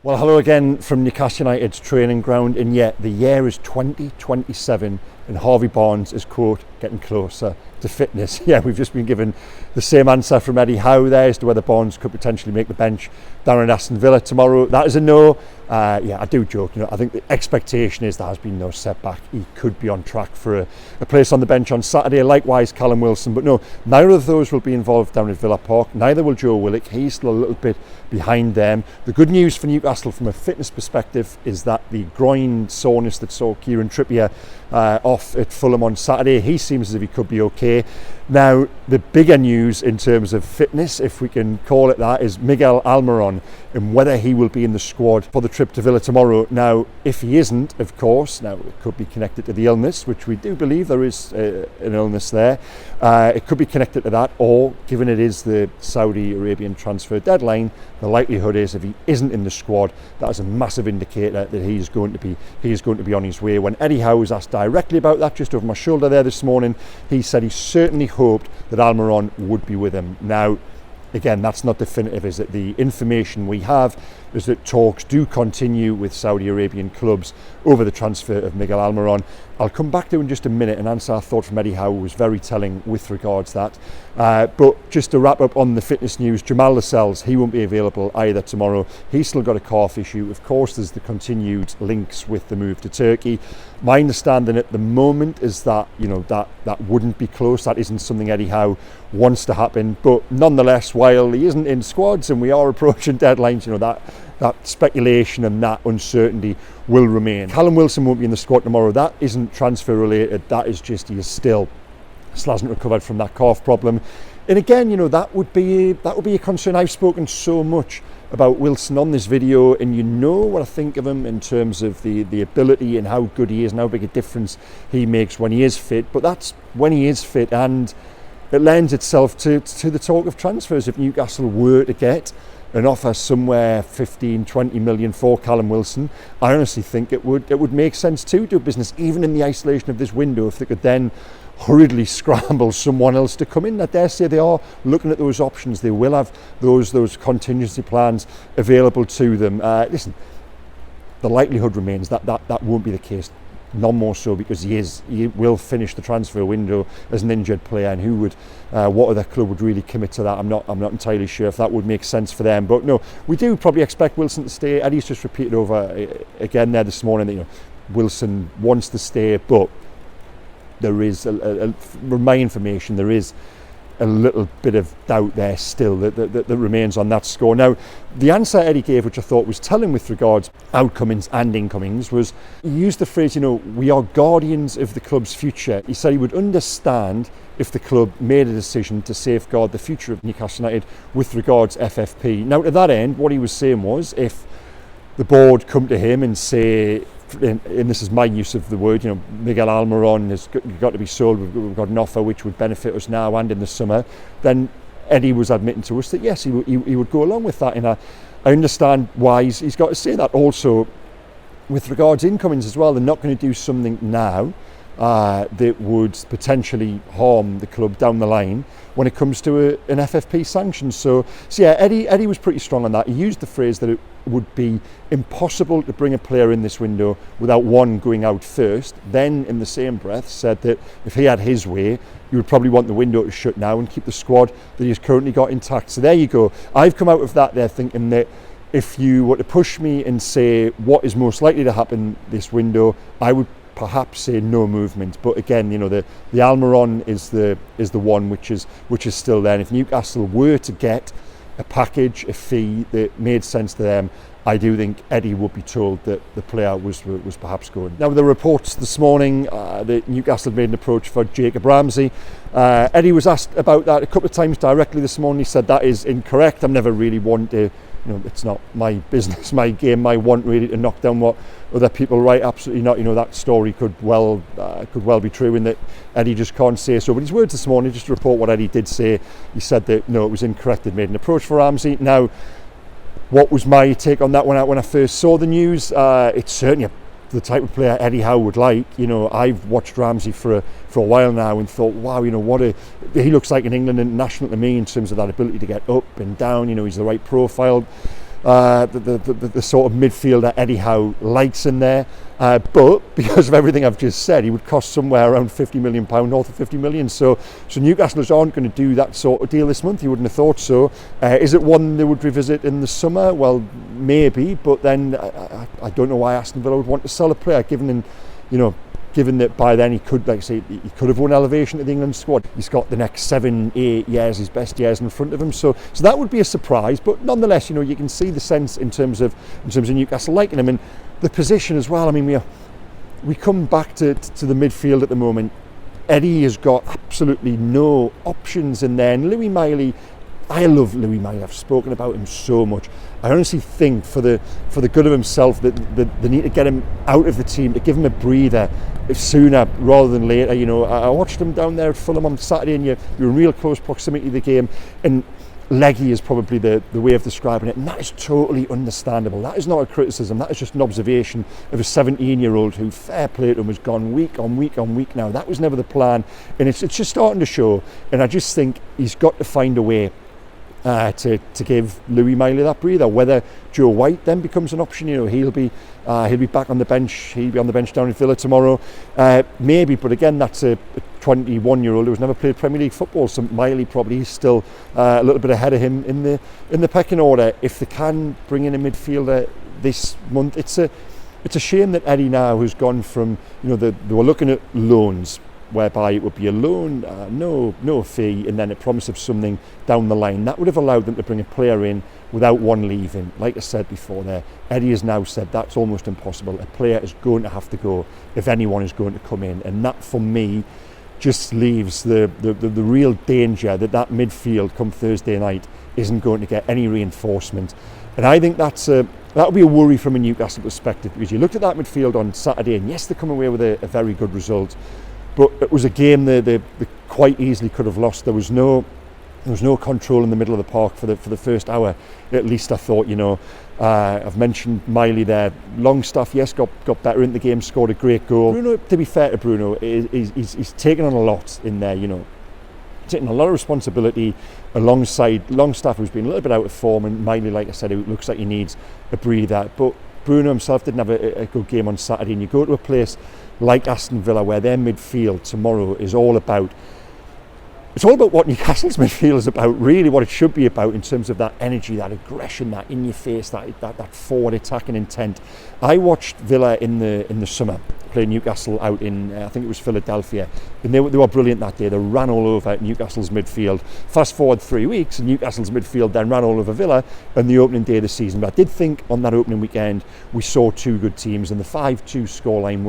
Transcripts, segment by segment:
Well, hello again from Newcastle United's training ground, and yet the year is 2027 and Harvey Barnes is, quote, getting closer to fitness. Yeah, we've just been given the same answer from Eddie Howe there as to whether Barnes could potentially make the bench down at Aston Villa tomorrow. That is a no. Yeah, I do joke, I think the expectation is there has been no setback. He could be on track for a place on the bench on Saturday, likewise Callum Wilson, but no, neither of those will be involved down at Villa Park, neither will Joe Willock. He's still a little bit behind them. The good news for Newcastle from a fitness perspective is that the groin soreness that saw Kieran Trippier off at Fulham on Saturday, he seems as if he could be okay. Now, the bigger news in terms of fitness, if we can call it that, is Miguel Almiron and whether he will be in the squad for the trip to Villa tomorrow. Now, if he isn't, of course, now it could be connected to the illness, which we do believe there is an illness there. It could be connected to that, or given it is the Saudi Arabian transfer deadline, the likelihood is if he isn't in the squad, that is a massive indicator that he is going to be on his way. When Eddie Howe was asked directly about that, just over my shoulder there this morning, he said he certainly hoped that Almiron would be with him. Now, again, that's not definitive, is it? The information we have is that talks do continue with Saudi Arabian clubs over the transfer of Miguel Almiron. I'll come back to in just a minute and answer our thought from Eddie Howe was very telling with regards to that. But just to wrap up on the fitness news, Jamal Lascelles, he won't be available either tomorrow. He's still got a calf issue. Of course, there's the continued links with the move to Turkey. My understanding at the moment is that, that wouldn't be close. That isn't something Eddie Howe wants to happen. But nonetheless, while he isn't in squads and we are approaching deadlines, that speculation and that uncertainty will remain. Callum Wilson won't be in the squad tomorrow. That isn't transfer related. That is just he still hasn't recovered from that calf problem. And again, that would be a concern. I've spoken so much about Wilson on this video, and you know what I think of him in terms of the ability and how good he is and how big a difference he makes when he is fit. But that's when he is fit, and it lends itself to the talk of transfers. If Newcastle were to get an offer somewhere 15-20 million for Callum Wilson, I honestly think it would make sense to do business, even in the isolation of this window, if they could then hurriedly scramble someone else to come in. I dare say they are looking at those options. They will have those contingency plans available to them. Listen, the likelihood remains that won't be the case. None more so because he will finish the transfer window as an injured player, and what other club would really commit to that? I'm not entirely sure if that would make sense for them. But no, we do probably expect Wilson to stay. Eddie's just repeated over again there this morning that Wilson wants to stay, but there is from my information there is a little bit of doubt there still that remains on that score. Now, the answer Eddie gave, which I thought was telling with regards outcomings and incomings, was he used the phrase, we are guardians of the club's future. He said he would understand if the club made a decision to safeguard the future of Newcastle United with regards FFP. Now, to that end, what he was saying was if the board come to him and say, and this is my use of the word, Miguel Almiron has got to be sold, we've got an offer which would benefit us now and in the summer, then Eddie was admitting to us that yes, he would go along with that. And I understand why he's got to say that. Also, with regards incomings as well, they're not going to do something now that would potentially harm the club down the line when it comes to an FFP sanction. So yeah, Eddie was pretty strong on that. He used the phrase that it would be impossible to bring a player in this window without one going out first. Then in the same breath said that if he had his way, you would probably want the window to shut now and keep the squad that he's currently got intact. So there you go. I've come out of that there thinking that if you were to push me and say what is most likely to happen this window, I would perhaps say no movement. But again, the Almiron is the one which is still there. And if Newcastle were to get a package, a fee that made sense to them, I do think Eddie would be told that the player was perhaps going. Now, with the reports this morning that Newcastle had made an approach for Jacob Ramsey, Eddie was asked about that a couple of times directly this morning. He said that is incorrect. I'm never really one to, it's not my business, my game, my want really to knock down what other people write. Absolutely not. That story could well be true, in that Eddie just can't say so. But his words this morning, just to report what Eddie did say, he said that no, it was incorrect. They'd made an approach for Ramsey. Now, what was my take on that when I first saw the news? It's certainly the type of player Eddie Howe would like. I've watched Ramsey for a while now and thought, wow, he looks like an England international to me in terms of that ability to get up and down. He's the right profile. the sort of midfielder Eddie Howe likes in there. But because of everything I've just said, he would cost somewhere around £50 million, north of 50 million. So Newcastle aren't going to do that sort of deal this month. You wouldn't have thought so. Is it one they would revisit in the summer? Well, maybe. But then I don't know why Aston Villa would want to sell a player, given that by then he could, like I say, he could have won elevation to the England squad. He's got the next 7-8 years, his best years in front of him. So that would be a surprise. But nonetheless, you can see the sense in terms of Newcastle liking him, and the position as well. I mean, we come back to the midfield at the moment. Eddie has got absolutely no options in there, and Louis Miley. I love Louis Miley. I've spoken about him so much. I honestly think for the good of himself that they need to get him out of the team, to give him a breather sooner rather than later. I watched him down there at Fulham on Saturday, and you're in real close proximity to the game, and leggy is probably the way of describing it, and that is totally understandable. That is not a criticism, that is just an observation of a 17-year-old who, fair play to him, has gone week on week on week now. That was never the plan, and it's just starting to show, and I just think he's got to find a way to give Louis Miley that breather. Whether Joe White then becomes an option, he'll be back on the bench. He'll be on the bench down in Villa tomorrow, maybe. But again, that's a 21-year-old who's never played Premier League football. So Miley probably is still a little bit ahead of him in the pecking order. If they can bring in a midfielder this month, it's a shame that Eddie now has gone from they were looking at loans, whereby it would be a loan, no fee, and then a promise of something down the line. That would have allowed them to bring a player in without one leaving. Like I said before there, Eddie has now said that's almost impossible. A player is going to have to go if anyone is going to come in, and that for me just leaves the real danger that midfield come Thursday night isn't going to get any reinforcement. And I think that would be a worry from a Newcastle perspective, because you looked at that midfield on Saturday, and yes, they come away with a very good result, but it was a game they quite easily could have lost. There was no control in the middle of the park for the first hour. At least I thought, I've mentioned Miley there. Longstaff, yes, got better in the game, scored a great goal. Bruno, to be fair to Bruno, he's taken on a lot in there, taking a lot of responsibility alongside Longstaff, who's been a little bit out of form, and Miley, like I said, who looks like he needs a breather. But Bruno himself didn't have a good game on Saturday, and you go to a place like Aston Villa where their midfield tomorrow is all about what Newcastle's midfield is about, really what it should be about in terms of that energy, that aggression, that in your face, that forward attacking intent. I watched Villa in the summer play Newcastle out in I think it was Philadelphia, and they were brilliant that day. They ran all over Newcastle's midfield. Fast forward 3 weeks, and Newcastle's midfield then ran all over Villa on the opening day of the season. But I did think on that opening weekend we saw two good teams, and the 5-2 scoreline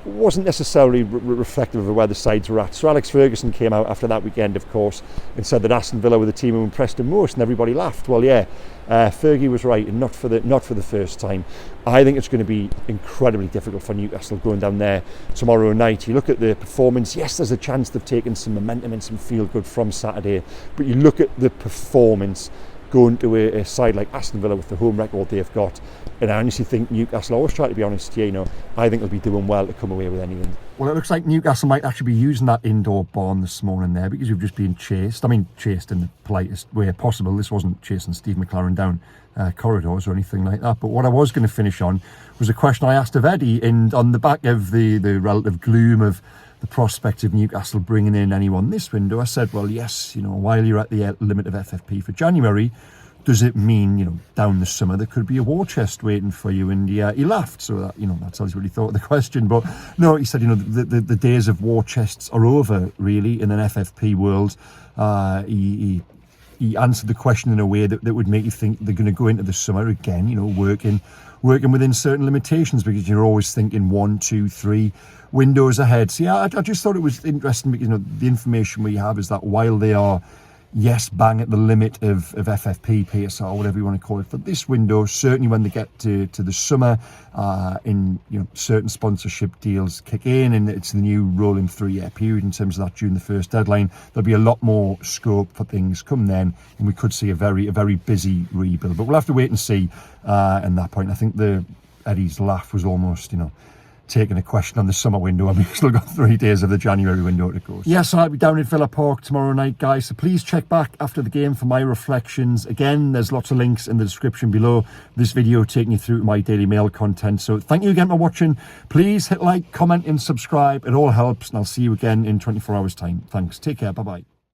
wasn't necessarily reflective of where the sides were at. Sir Alex Ferguson came out after that weekend, of course, and said that Aston Villa were the team who impressed him most, and everybody laughed. Well, yeah, Fergie was right, and not for the first time. I think it's going to be incredibly difficult for Newcastle going down there tomorrow night. You look at the performance, yes, there's a chance they've taken some momentum and some feel good from Saturday, but you look at the performance going to a side like Aston Villa with the home record they've got, and I honestly think Newcastle, I always try to be honest here, I think they'll be doing well to come away with anything. Well, it looks like Newcastle might actually be using that indoor barn this morning there, because we've just been chased. I mean, chased in the politest way possible. This wasn't chasing Steve McLaren down corridors or anything like that. But what I was going to finish on was a question I asked of Eddie, and on the back of the relative gloom of the prospect of Newcastle bringing in anyone this window, I said, well, yes, while you're at the limit of FFP for January, does it mean, down the summer there could be a war chest waiting for you? And he laughed, so that, that tells you what he thought of the question. But no, he said, the days of war chests are over, really, in an FFP world. He answered the question in a way that would make you think they're going to go into the summer again, working within certain limitations, because you're always thinking 1, 2, 3 windows ahead. So yeah, I just thought it was interesting, because the information we have is that while they are, yes, bang at the limit of FFP, PSR, whatever you want to call it, for this window, certainly when they get to the summer, certain sponsorship deals kick in, and it's the new rolling 3-year period in terms of that June the 1st deadline, there'll be a lot more scope for things come then, and we could see a very busy rebuild. But we'll have to wait and see at that point. I think Eddie's laugh was almost, taking a question on the summer window, and we've still got 3 days of the January window to go. Yes, I'll be down at Villa Park tomorrow night, guys, so please check back after the game for my reflections. Again, there's lots of links in the description below this video taking you through my Daily Mail content. So thank you again for watching. Please hit like, comment and subscribe. It all helps, and I'll see you again in 24 hours time. Thanks. Take care. Bye bye.